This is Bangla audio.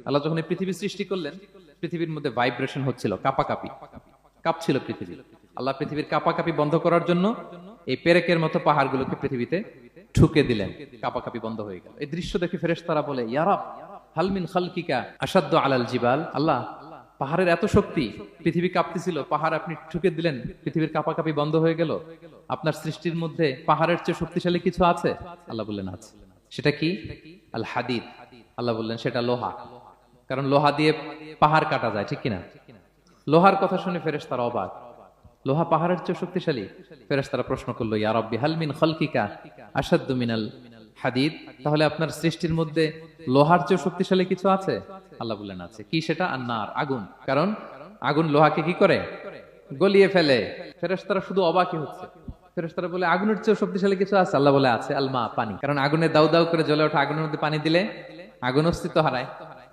আল্লাহ যখন এই পৃথিবী সৃষ্টি করলেন, পৃথিবীর মধ্যে ভাইব্রেশন হচ্ছিল, কাঁপাকাঁপি, কাঁপছিল পৃথিবী। আল্লাহ পৃথিবীর কাঁপাকাঁপি বন্ধ করার জন্য এই পেরেকের মতো পাহাড়গুলোকে পৃথিবীতে ঠুকে দিলেন, কাঁপাকাঁপি বন্ধ হয়ে গেল। এই দৃশ্য দেখে ফেরেশতারা বলে, ইয়া রাব, হাল মিন খালকিকা আসাদ্দু আলাল জিবাল। আল্লাহ, পাহাড়ের এত শক্তি, পৃথিবী কাঁপতেছিল, পাহাড় আপনি ঠুকে দিলেন, পৃথিবীর কাঁপাকাঁপি বন্ধ হয়ে গেল। আপনার সৃষ্টির মধ্যে পাহাড়ের চেয়ে শক্তিশালী কিছু আছে? আল্লাহ বললেন আছে। সেটা কি? আল হাদিদ। আল্লাহ বললেন সেটা লোহা। কারণ লোহা দিয়ে পাহাড় কাটা যায়, ঠিক কিনা? লোহার কথা শুনে ফেরেশতারা অবাক। লোহা পাহাড়ের চেয়ে শক্তিশালী? ফেরেশতারা প্রশ্ন করলো, ইয়া রাব্বি হাল মিন খালকিকা আশাদ্দু মিনাল হাদিদ। তাহলে আপনার সৃষ্টির মধ্যে লোহার চেয়ে শক্তিশালী কিছু আছে? আল্লাহ বললেন আছে। কি সেটা? আন্নার, আগুন। কারণ আগুন লোহাকে কি করে? গলিয়ে ফেলে। ফেরেশতারা শুধু অবাকই হচ্ছে। ফেরেশতারা বলে, আগুনের চেয়ে শক্তিশালী কিছু আছে? আল্লাহ বলে আছে, আল মা, পানি। কারণ আগুনে দাউ দাউ করে জ্বলে ওঠা আগুনের মধ্যে পানি দিলে আগুন অস্তিত্ব হারায়।